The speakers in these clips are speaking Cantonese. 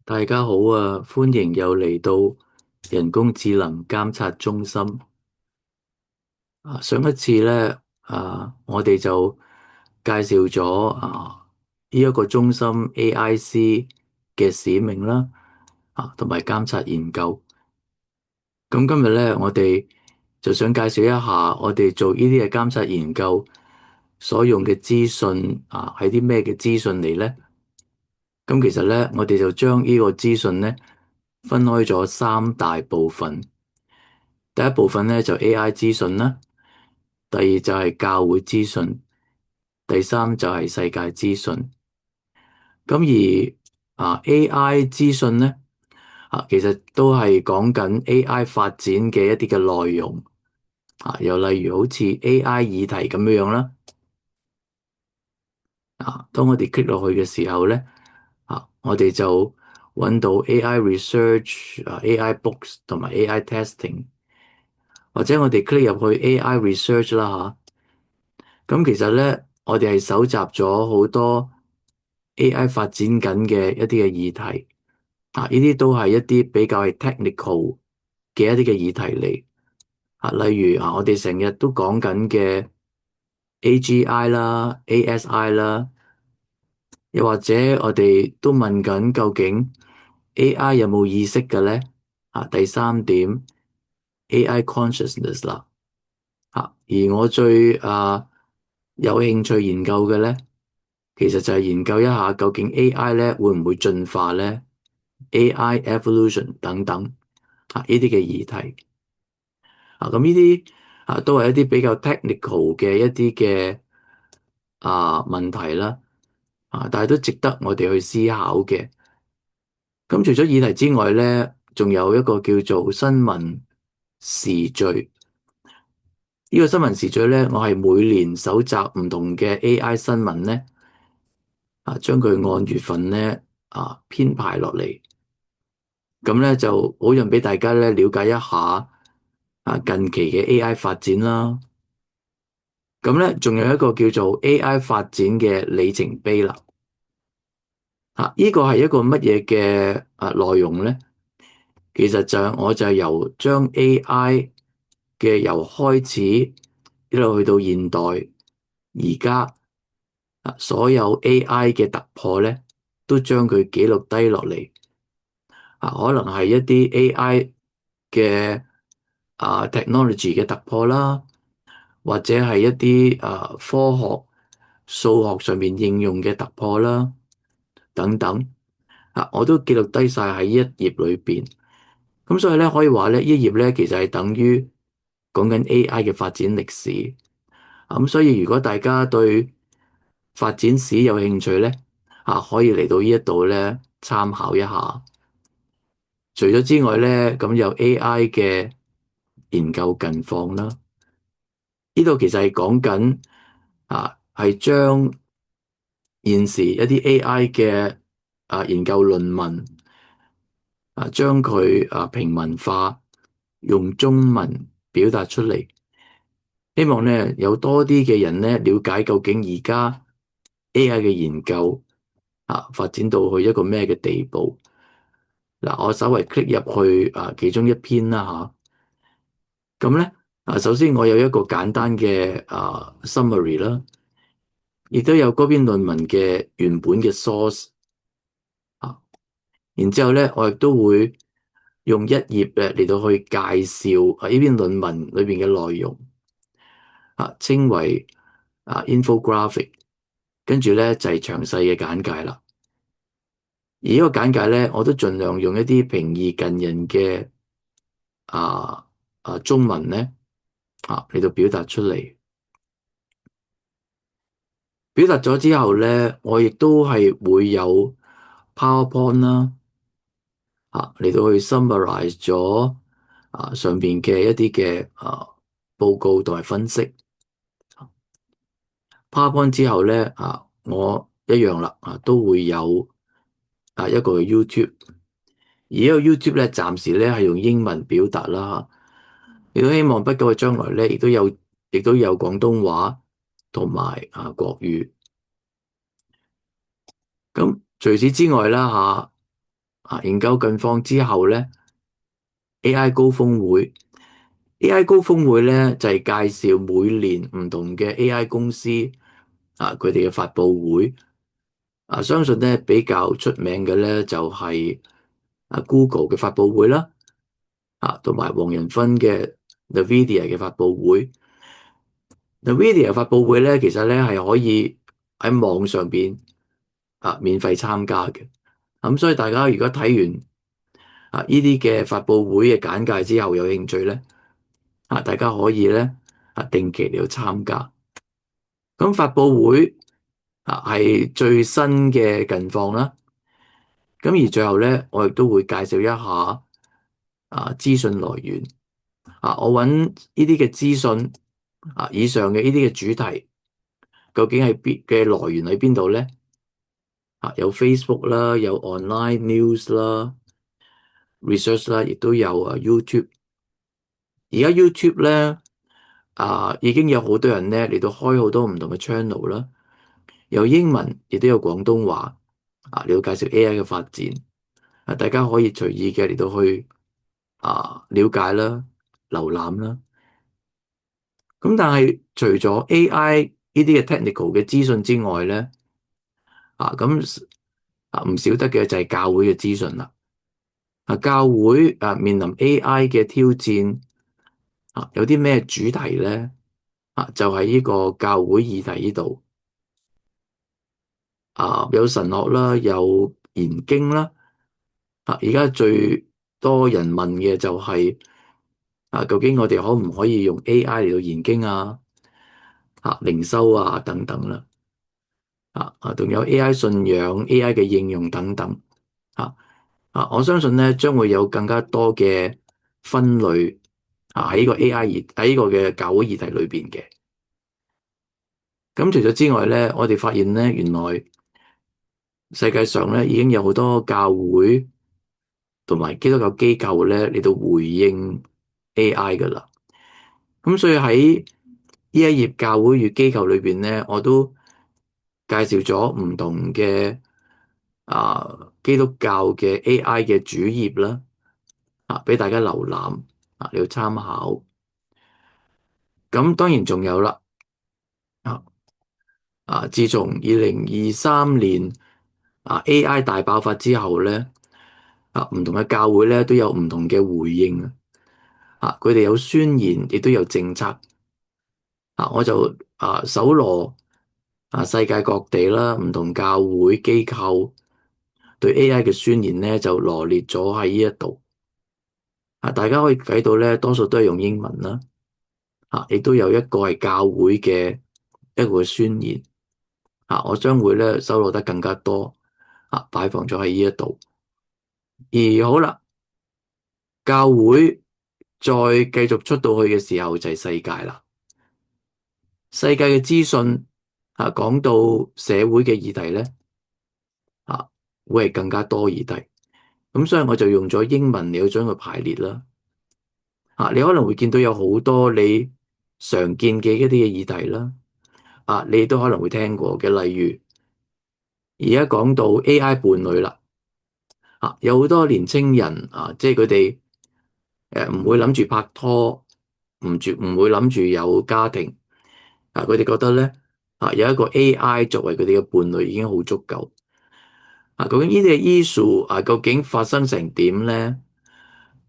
大家好啊，歡迎又嚟到人工智能監察中心。上一次咧，我哋就介紹咗呢一個中心 AIC 嘅使命啦，同埋監察研究。咁今日咧，我哋就想介紹一下我哋做呢啲嘅監察研究所用嘅資訊係啲咩嘅資訊嚟咧？咁其實咧，我哋就將呢個資訊咧分開咗三大部分。第一部分咧就 AI 資訊啦，第二就係教會資訊，第三就係世界資訊。咁AI 資訊咧其實都係講緊 AI 發展嘅一啲嘅內容又例如好似 AI 議題咁樣樣啦。當我哋 click 落去嘅時候咧我哋就揾到 AI research、AI books 同埋 AI testing，或者我哋 click 入去 AI research 啦。咁其實咧，我哋係搜集咗好多 AI 發展緊嘅一啲嘅議題，呢啲都係一啲比較係 technical 嘅一啲嘅議題嚟，例如我哋成日都講緊嘅 AGI 啦、ASI 啦，又或者我哋都問緊究竟 AI 有冇意識嘅咧？第三點 AI consciousness 啦，而我最有興趣研究嘅咧。其實就係研究一下究竟 AI 咧會唔會進化咧？AI evolution 等等呢啲嘅議題咁呢啲都係一啲比較 technical 嘅一啲嘅問題啦但係都值得我哋去思考嘅。咁除咗議題之外咧，仲有一個叫做新聞時序。呢個新聞時序咧，我係每年搜集唔同嘅 AI 新聞咧將佢按月份咧編排落嚟。咁咧就好讓俾大家咧了解一下近期嘅 AI 發展啦。咁咧仲有一個叫做 AI 發展嘅里程碑啦。呢個係一個乜嘢嘅內容咧？其實我就係由將 AI 嘅由開始一路去到現代而家所有 AI 嘅突破咧，都將佢記錄低落嚟。可能係一啲 AI 嘅technology 嘅突破啦，或者係一啲科學、數學上面應用嘅突破啦，等等我都記錄低晒喺一頁裏邊。咁所以咧可以話咧，呢一頁咧其實係等於講緊 AI 嘅發展歷史。咁所以如果大家對發展史有興趣咧，可以嚟到呢一度咧參考一下。除咗之外咧，咁有 AI 嘅研究近況啦。呢度其實係講緊係將現時一啲 AI 嘅研究論文將佢平民化，用中文表達出嚟，希望咧有多啲嘅人咧了解究竟而家 AI 嘅研究發展到去一個咩嘅地步。我稍微 click 入去其中一篇啦咁咧首先我有一個簡單嘅summary 啦，亦都有嗰篇論文嘅原本嘅 source 然之後咧我亦都會用一頁嚟到去介紹呢篇論文裏邊嘅內容稱為infographic，跟住咧就係詳細嘅簡介啦。而呢個簡介咧，我都盡量用一啲平易近人嘅中文咧嚟到表達出嚟。表達咗之後咧，我亦都係會有 PowerPoint 啦嚟到去 summarize 咗上邊嘅一啲嘅報告同埋分析。PowerPoint 之後咧我一樣啦都會有一個 YouTube，而呢個 YouTube 咧暫時咧係用英文表達啦，亦都希望不久嘅將來咧亦都有廣東話同埋國語。咁除此之外啦研究近況之後咧，AI 高峰會，AI 高峰會咧就係介紹每年唔同嘅 AI 公司佢哋嘅發佈會。相信咧比較出名嘅咧就係Google 嘅發佈會啦，同埋黃仁勳嘅 NVIDIA 嘅發佈會。NVIDIA 發佈會咧其實咧係可以喺網上邊免費參加嘅。咁所以大家如果睇完呢啲嘅發佈會嘅簡介之後有興趣咧，大家可以咧定期嚟到參加。咁發佈會係最新嘅近況啦。咁而最後咧，我亦都會介紹一下資訊來源。我揾呢啲嘅資訊以上嘅呢啲嘅主題，究竟係邊嘅來源喺邊度咧？有 Facebook 啦，有 online news 啦，research 啦，亦都有YouTube。而家 YouTube 咧已經有好多人咧嚟到開好多唔同嘅 channel 啦，有英文亦都有廣東話嚟到介紹 AI 嘅發展。大家可以隨意嘅嚟到去了解啦、瀏覽啦。咁但係除咗 AI 呢啲嘅 technical 嘅資訊之外咧，咁唔少得嘅就係教會嘅資訊啦。教會面臨 AI 嘅挑戰有啲咩主題咧？就係呢個教會議題呢度有神學啦，有研經啦。而家最多人問嘅就係究竟我哋可唔可以用 AI 嚟到研經靈修等等啦。仲有 AI 信仰、AI 嘅應用等等。我相信咧將會有更加多嘅分類喺呢個 AI 喺呢個嘅教會議題裏邊嘅。咁除咗之外咧，我哋發現咧，原來世界上咧已經有好多教會同埋基督教機構咧嚟到回應 AI 噶啦。咁所以喺呢一頁教會與機構裏邊咧，我都介紹咗唔同嘅基督教嘅 AI 嘅主頁啦，俾大家瀏覽你要參考。咁當然仲有啦，自從2023年AI 大爆發之後咧，唔同嘅教會咧都有唔同嘅回應佢哋有宣言，亦都有政策。我就搜羅世界各地啦，唔同教會機構對 AI 嘅宣言咧，就羅列咗喺呢一度。大家可以睇到咧，多數都係用英文啦。亦都有一個係教會嘅一個宣言。我將會咧搜羅得更加多擺放咗喺呢一度。而好啦，教會再繼續出到去嘅時候就係世界啦。世界嘅資訊講到社會嘅議題咧會係更加多議題。咁所以我就用咗英文嚟將佢排列啦。你可能會見到有好多你常見嘅一啲嘅議題啦。你都可能會聽過嘅，例如而家講到 AI 伴侶啦。有好多年青人即係佢哋唔會諗住拍拖，唔會諗住有家庭。佢哋覺得咧有一個 AI 作為佢哋嘅伴侶已經好足夠。究竟呢啲嘅 issue 究竟發生成點咧？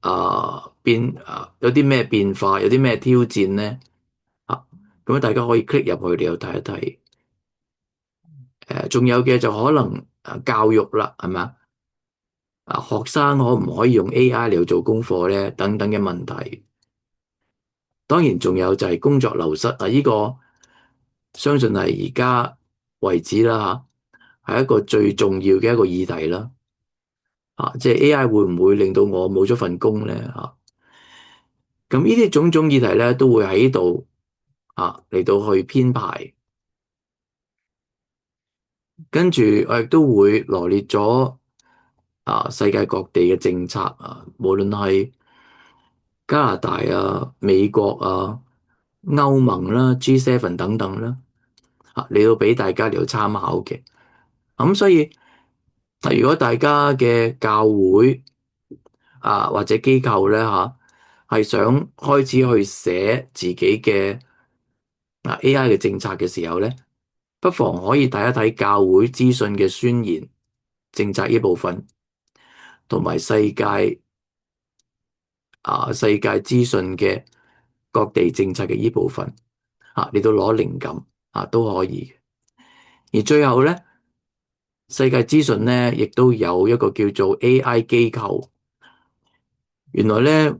有啲咩變化，有啲咩挑戰咧？咁大家可以 click 入去，你又睇一睇。仲有嘅就可能教育啦，係咪？學生可唔可以用 AI 嚟做功課咧？等等嘅問題。當然仲有就係工作流失呢個相信係而家為止啦係一個最重要嘅一個議題啦。即係 AI 會唔會令到我冇咗份工咧？咁呢啲種種議題咧都會喺度嚟到去編排。跟住我亦都會羅列咗世界各地嘅政策無論係加拿大美國歐盟啦、G7 等等啦，嚟到俾大家嚟到參考嘅。咁所以如果大家嘅教會或者機構咧係想開始去寫自己嘅AI 嘅政策嘅時候咧，不妨可以睇一睇教會資訊嘅宣言政策呢部分，同埋世界資訊嘅各地政策嘅呢部分嚟到攞靈感都可以。而最後咧，世界資訊咧亦都有一個叫做 AI 機構。原來咧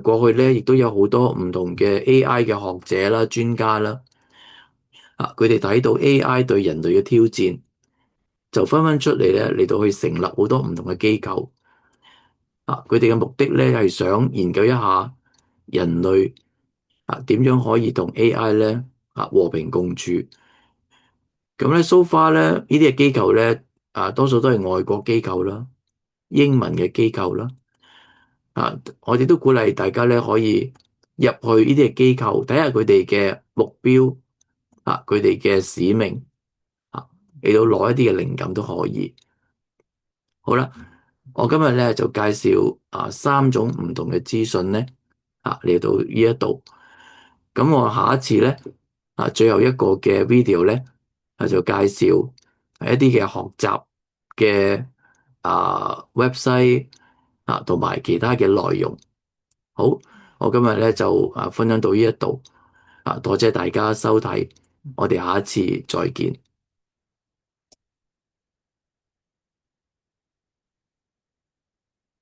過去咧亦都有好多唔同嘅 AI 嘅學者啦、專家啦，佢哋睇到 AI 對人類嘅挑戰，就紛紛出嚟咧嚟到去成立好多唔同嘅機構。佢哋嘅目的咧係想研究一下人類點樣可以同 AI 咧和平共處。咁咧 so far 咧呢啲嘅機構咧多數都係外國機構啦、英文嘅機構啦。我哋都鼓勵大家咧可以入去呢啲嘅機構睇下佢哋嘅目標佢哋嘅使命嚟到攞一啲嘅靈感都可以。好啦，我今日咧就介紹三種唔同嘅資訊咧嚟到呢一度。咁我下一次咧最後一個嘅 video 咧就介紹一啲嘅學習嘅website 同埋其他嘅內容。好，我今日咧就分享到呢一度多謝大家收睇，我哋下一次再見。